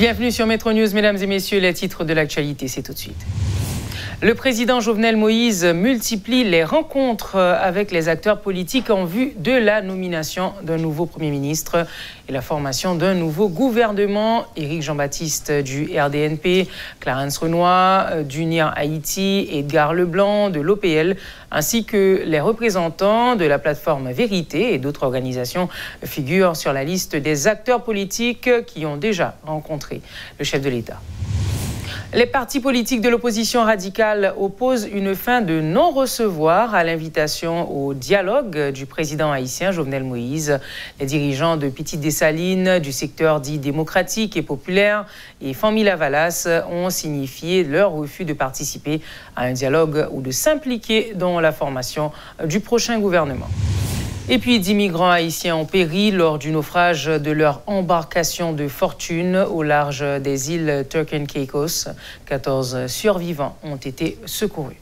Bienvenue sur Métro News, mesdames et messieurs, les titres de l'actualité, c'est tout de suite. Le président Jovenel Moïse multiplie les rencontres avec les acteurs politiques en vue de la nomination d'un nouveau Premier ministre et la formation d'un nouveau gouvernement. Éric Jean-Baptiste du RDNP, Clarence Renoir d'Unir Haïti, Edgar Leblanc de l'OPL, ainsi que les représentants de la plateforme Vérité et d'autres organisations figurent sur la liste des acteurs politiques qui ont déjà rencontré le chef de l'État. Les partis politiques de l'opposition radicale opposent une fin de non-recevoir à l'invitation au dialogue du président haïtien Jovenel Moïse. Les dirigeants de Petite-Dessalines, du secteur dit démocratique et populaire, et Famille-Lavalas ont signifié leur refus de participer à un dialogue ou de s'impliquer dans la formation du prochain gouvernement. Et puis 10 migrants haïtiens ont péri lors du naufrage de leur embarcation de fortune au large des îles Turks and Caicos. 14 survivants ont été secourus.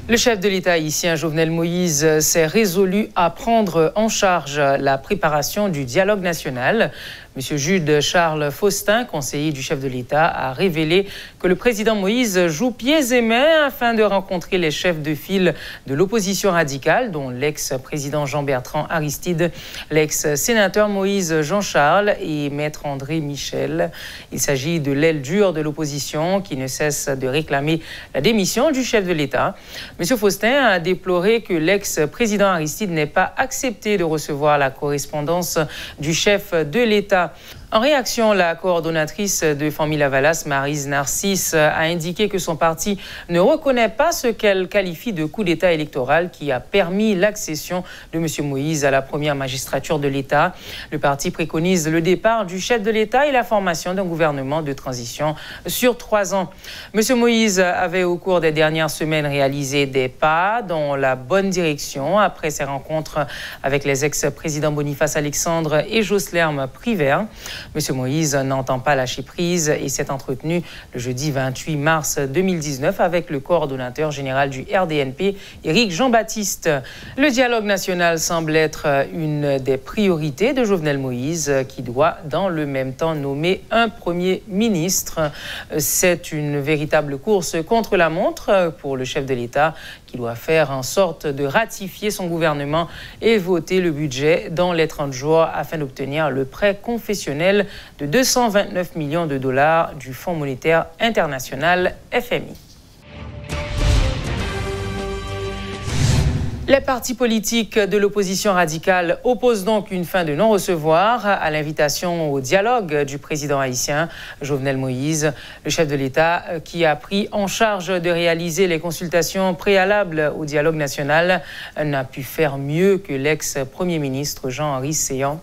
Le chef de l'État haïtien Jovenel Moïse s'est résolu à prendre en charge la préparation du dialogue national. M. Jude Charles Faustin, conseiller du chef de l'État, a révélé que le président Moïse joue pieds et mains afin de rencontrer les chefs de file de l'opposition radicale, dont l'ex-président Jean-Bertrand Aristide, l'ex-sénateur Moïse Jean-Charles et maître André Michel. Il s'agit de l'aile dure de l'opposition qui ne cesse de réclamer la démission du chef de l'État. M. Faustin a déploré que l'ex-président Aristide n'ait pas accepté de recevoir la correspondance du chef de l'État. En réaction, la coordonnatrice de Famille-Lavalas, Maryse Narcisse, a indiqué que son parti ne reconnaît pas ce qu'elle qualifie de coup d'État électoral qui a permis l'accession de M. Moïse à la première magistrature de l'État. Le parti préconise le départ du chef de l'État et la formation d'un gouvernement de transition sur 3 ans. M. Moïse avait au cours des dernières semaines réalisé des pas dans la bonne direction après ses rencontres avec les ex-présidents Boniface Alexandre et Joslerme Privert. M. Moïse n'entend pas lâcher prise et s'est entretenu le jeudi 28 mars 2019 avec le coordonnateur général du RDNP, Éric Jean-Baptiste. Le dialogue national semble être une des priorités de Jovenel Moïse qui doit dans le même temps nommer un Premier ministre. C'est une véritable course contre la montre pour le chef de l'État qui doit faire en sorte de ratifier son gouvernement et voter le budget dans les 30 jours afin d'obtenir le prêt confessionnel de 229 millions de dollars du Fonds monétaire international FMI. Les partis politiques de l'opposition radicale opposent donc une fin de non-recevoir à l'invitation au dialogue du président haïtien Jovenel Moïse. Le chef de l'État, qui a pris en charge de réaliser les consultations préalables au dialogue national, n'a pu faire mieux que l'ex-premier ministre Jean-Henri Séan.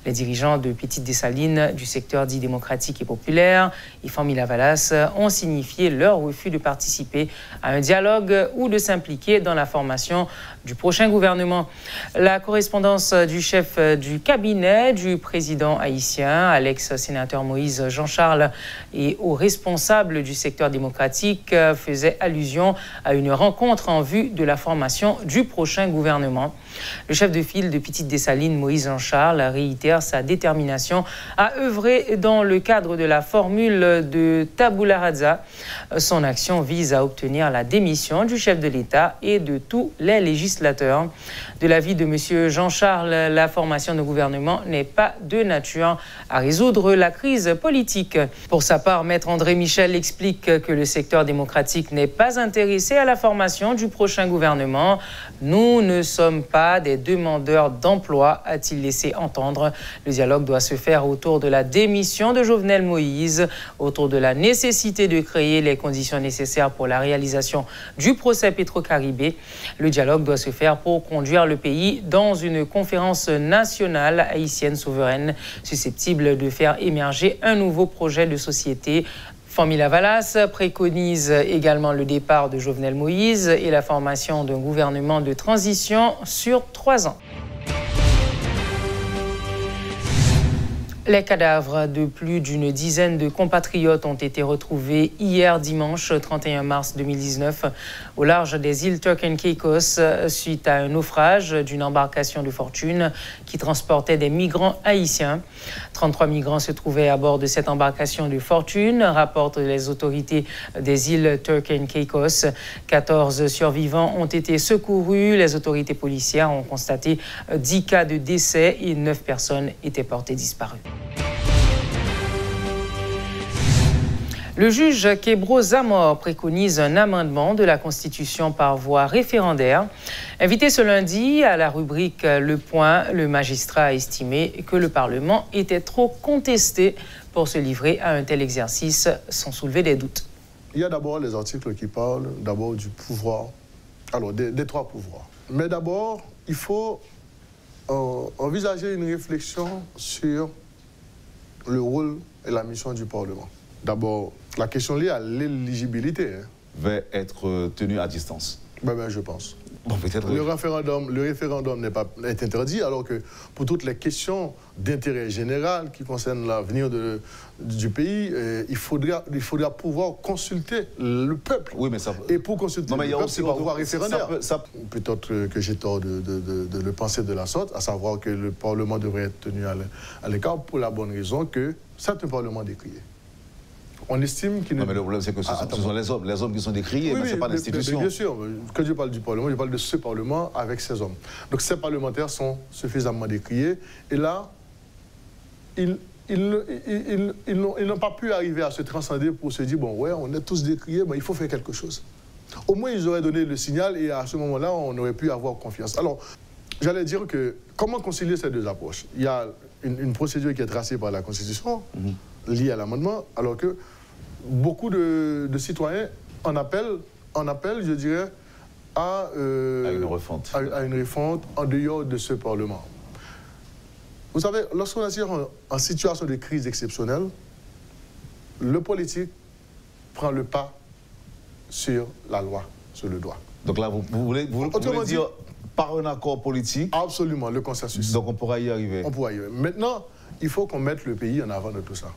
Les dirigeants de Petite-Dessalines, du secteur dit démocratique et populaire, et Famille-Lavalas ont signifié leur refus de participer à un dialogue ou de s'impliquer dans la formation du prochain gouvernement. La correspondance du chef du cabinet du président haïtien, à l'ex-sénateur Moïse Jean-Charles, et aux responsables du secteur démocratique faisait allusion à une rencontre en vue de la formation du prochain gouvernement. Le chef de file de Petite-Dessalines, Moïse Jean-Charles, réitère sa détermination à œuvrer dans le cadre de la formule de Tabula Rasa. Son action vise à obtenir la démission du chef de l'État et de tous les législateurs. De l'avis de M. Jean-Charles, la formation de gouvernement n'est pas de nature à résoudre la crise politique. Pour sa part, maître André Michel explique que le secteur démocratique n'est pas intéressé à la formation du prochain gouvernement. Nous ne sommes pas des demandeurs d'emploi, a-t-il laissé entendre. Le dialogue doit se faire autour de la démission de Jovenel Moïse, autour de la nécessité de créer les conditions nécessaires pour la réalisation du procès Petro-Caribé. Le dialogue doit se faire pour conduire le pays dans une conférence nationale haïtienne souveraine susceptible de faire émerger un nouveau projet de société. Famille-Lavalas préconise également le départ de Jovenel Moïse et la formation d'un gouvernement de transition sur 3 ans. Les cadavres de plus d'une dizaine de compatriotes ont été retrouvés hier dimanche 31 mars 2019 au large des îles Turks and Caicos suite à un naufrage d'une embarcation de fortune qui transportait des migrants haïtiens. 33 migrants se trouvaient à bord de cette embarcation de fortune, rapportent les autorités des îles Turks and Caicos. 14 survivants ont été secourus. Les autorités policières ont constaté 10 cas de décès et 9 personnes étaient portées disparues. Le juge Kebro Zamor préconise un amendement de la Constitution par voie référendaire. Invité ce lundi à la rubrique Le Point, le magistrat a estimé que le Parlement était trop contesté pour se livrer à un tel exercice sans soulever des doutes. Il y a d'abord les articles qui parlent d'abord du pouvoir, alors des trois pouvoirs. Mais d'abord, il faut envisager une réflexion sur le rôle et la mission du Parlement. D'abord, la question liée à l'éligibilité va être tenue à distance. Je pense. Bon, peut-être. Le référendum est interdit, alors que pour toutes les questions d'intérêt général qui concernent l'avenir du pays, il faudra pouvoir consulter le peuple. Oui, mais ça... Et pour consulter le peuple, c'est par voie référendaire. Peut-être que j'ai tort de le penser de la sorte, à savoir que le Parlement devrait être tenu à l'écart pour la bonne raison que c'est un Parlement décrié. On estime qu'il ne... Non, mais le problème, c'est que ce sont les hommes qui sont décriés, mais ce n'est pas l'institution. Bien sûr, quand je parle du Parlement, je parle de ce Parlement avec ces hommes. Donc ces parlementaires sont suffisamment décriés. Et là, ils n'ont pas pu arriver à se transcender pour se dire, bon, ouais, on est tous décriés, mais il faut faire quelque chose. Au moins, ils auraient donné le signal et à ce moment-là, on aurait pu avoir confiance. Alors, j'allais dire que, comment concilier ces deux approches? Il y a une procédure qui est tracée par la Constitution, liée à l'amendement, alors que beaucoup de citoyens en appellent, je dirais, à une refonte. À une refonte en dehors de ce Parlement. Vous savez, lorsqu'on est en situation de crise exceptionnelle, le politique prend le pas sur la loi, sur le droit. Donc là, vous voulez dire par un accord politique? Absolument, le consensus. Donc on pourra y arriver. On pourra y arriver. Maintenant, il faut qu'on mette le pays en avant de tout ça.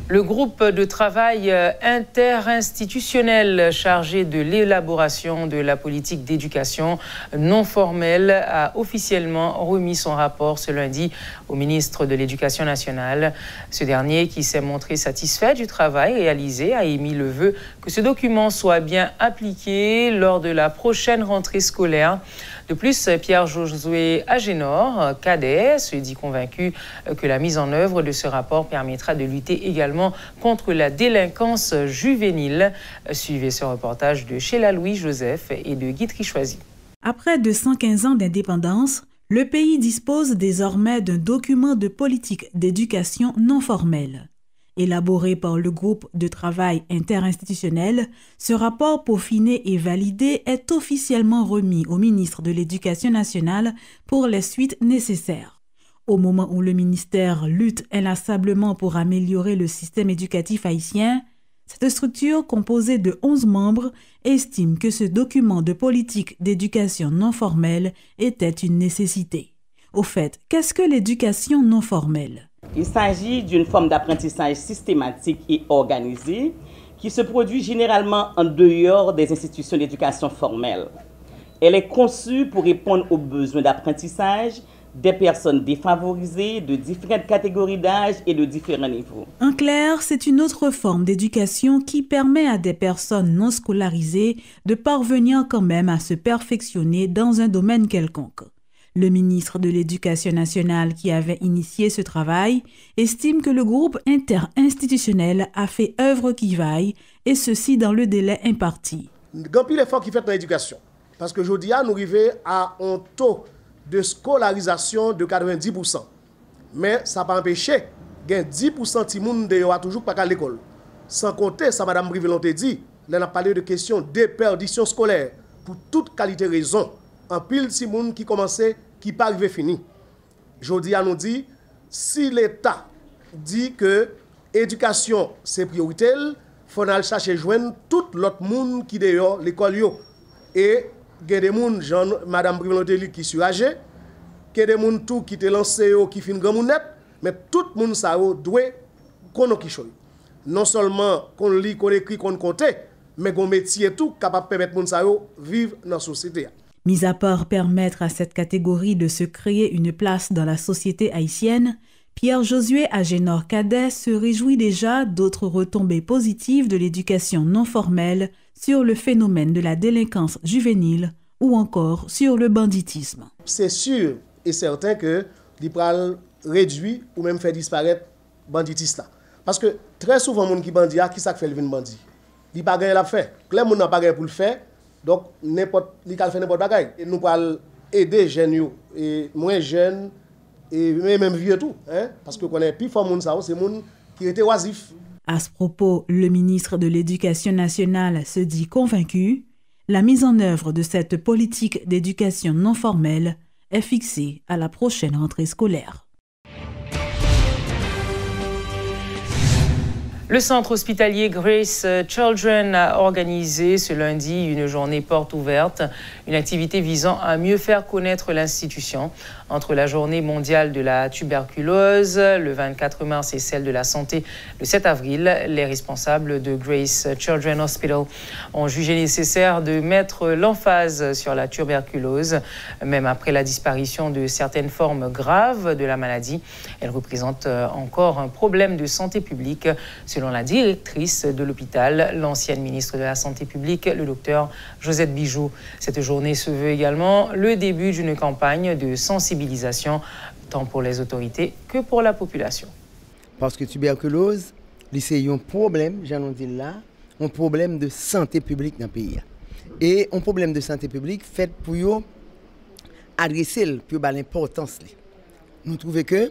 Le groupe de travail interinstitutionnel chargé de l'élaboration de la politique d'éducation non formelle a officiellement remis son rapport ce lundi au ministre de l'Éducation nationale. Ce dernier, qui s'est montré satisfait du travail réalisé, a émis le vœu que ce document soit bien appliqué lors de la prochaine rentrée scolaire. De plus, Pierre-Josué Agénor, cadet, se dit convaincu que la mise en œuvre de ce rapport permettra de lutter également contre la délinquance juvénile. Suivez ce reportage de Sheila Louis-Joseph et de Guy Trichoisy. Après 215 ans d'indépendance, le pays dispose désormais d'un document de politique d'éducation non formelle. Élaboré par le groupe de travail interinstitutionnel, ce rapport peaufiné et validé est officiellement remis au ministre de l'Éducation nationale pour les suites nécessaires. Au moment où le ministère lutte inlassablement pour améliorer le système éducatif haïtien, cette structure composée de 11 membres estime que ce document de politique d'éducation non formelle était une nécessité. Au fait, qu'est-ce que l'éducation non formelle? Il s'agit d'une forme d'apprentissage systématique et organisée qui se produit généralement en dehors des institutions d'éducation formelle. Elle est conçue pour répondre aux besoins d'apprentissage des personnes défavorisées de différentes catégories d'âge et de différents niveaux. En clair, c'est une autre forme d'éducation qui permet à des personnes non scolarisées de parvenir quand même à se perfectionner dans un domaine quelconque. Le ministre de l'Éducation nationale qui avait initié ce travail estime que le groupe interinstitutionnel a fait œuvre qui vaille, et ceci dans le délai imparti. Grand pile effort qui fait dans l'éducation. Parce que aujourd'hui, nous arrivons à un taux de scolarisation de 90%. Mais ça n'a pas empêché qu'il y ait 10% de gens qui ne toujours pas à l'école. Sans compter, ça, Mme Brivelon te dit, là, on a parlé de questions de déperdition scolaire pour toute qualité raison. En pile si moun qui commençait qui pas arrivé fini. Jodi a nous dit si l'État dit que éducation c'est priorité, faut aller chercher joindre tout l'autre monde qui dehors l'école yo et il y a des gens Madame Brivelon qui sont âgés que des gens tout qui te lancé qui fin grand moun net, mais tout monde ça doit connaître qui chose. Non seulement qu'on lit, qu'on écrit, qu'on compte, mais qu'on métier tout capable de permettre moun ça vivre dans la société. Mis à part permettre à cette catégorie de se créer une place dans la société haïtienne, Pierre Josué Agénor Cadet se réjouit déjà d'autres retombées positives de l'éducation non formelle sur le phénomène de la délinquance juvénile ou encore sur le banditisme. C'est sûr et certain que l'IPRAL réduit ou même fait disparaître banditisme là. Parce que très souvent, les gens qui bandit, qui ça fait le bandit? Il n'y a pas de la fait. Les gens n'ont pas de pour le faire. Donc, ils peuvent faire n'importe quoi. Et nous pouvons aider les jeunes, et moins jeunes, et même vieux tout. Parce que les plus forts, c'est les gens qui étaient oisifs. À ce propos, le ministre de l'Éducation nationale se dit convaincu. La mise en œuvre de cette politique d'éducation non formelle est fixée à la prochaine rentrée scolaire. Le centre hospitalier Grace Children a organisé ce lundi une journée porte ouverte, une activité visant à mieux faire connaître l'institution. Entre la journée mondiale de la tuberculose, le 24 mars, et celle de la santé, le 7 avril, les responsables de Grace Children Hospital ont jugé nécessaire de mettre l'emphase sur la tuberculose. Même après la disparition de certaines formes graves de la maladie, elle représente encore un problème de santé publique, selon la directrice de l'hôpital, l'ancienne ministre de la Santé publique, le docteur Josette Bijoux. Cette journée se veut également le début d'une campagne de sensibilisation, tant pour les autorités que pour la population. Parce que tuberculose, c'est un problème, j'en ai dit là, un problème de santé publique dans le pays. Et un problème de santé publique fait pour adresser pour l'importance. Nous trouvons que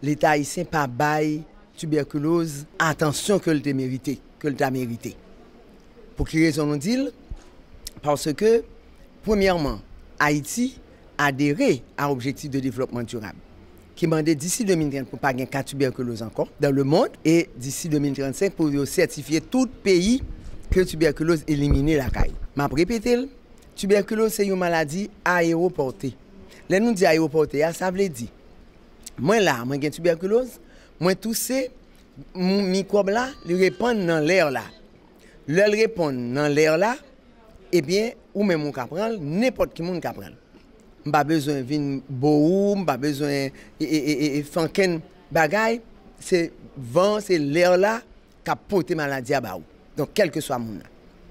l'État haïtien pas bail tuberculose, attention que le t'a mérité. Pour quelle raison nous dit? Parce que, premièrement, Haïti adhéré à l'objectif de développement durable, qui demandait d'ici 2030 pour ne pas gagner cas tuberculose encore dans le monde, et d'ici 2035 pour certifier tout pays que tuberculose éliminer la caille. Je vais répéter, tuberculose c'est une maladie aéroportée. Là nous dit aéroportée, ça veut dire, moi là, moi j'ai tuberculose, moi tous ces microbes là, ils répondent dans l'air là. Leur répondent dans l'air là, eh bien, ou même on prendre, n'importe qui monde prendre. Pas besoin vin boum, pas besoin fanken bagay, c'est vent, c'est l'air là qui porte maladie à baou. Donc quel que soit monde.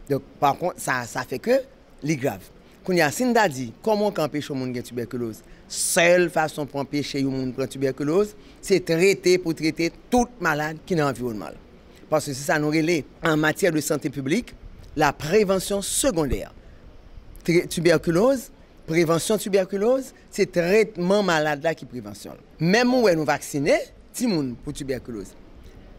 Donc par contre ça fait que les grave. Quand y a Sinda dit comment empêcher monde de tuberculose. Seule façon pour empêcher un monde de tuberculose, c'est traiter pour traiter toute malade qui est dans l'environnement. Parce que c'est ça nous relève en matière de santé publique, la prévention secondaire. Tuberculose, prévention tuberculose, c'est traitement malade là qui prévention. Même où nous vacciner, ti moun pour tuberculose.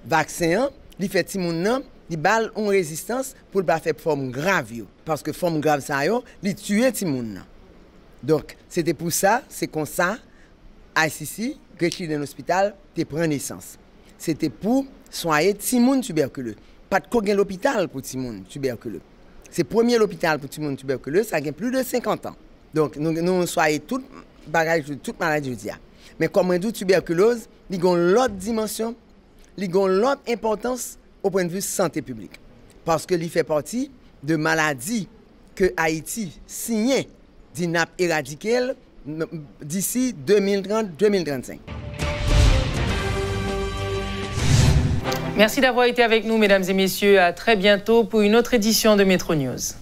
Vaccin, il fait ti moun nan, il balle une résistance pour pas faire forme grave parce que forme grave ça yo, il tue ti moun nan. Donc, c'était pour ça, c'est comme ça, ICC, Grace Children Hospital, te prend naissance. C'était pour soigner ti moun tuberculeux. Pas de quoi l'hôpital pour ti moun tuberculeux. C'est le premier hôpital pour ti moun tuberculeux, ça a plus de 50 ans. Donc, nous soignons tout bagage, toute maladie. Mais comme on dit, tuberculose, il y a l'autre dimension, il y a l'autre importance au point de vue santé publique. Parce que il fait partie de maladies que Haïti signe d'INAP éradiquer d'ici 2030-2035. Merci d'avoir été avec nous, mesdames et messieurs. À très bientôt pour une autre édition de Métro News.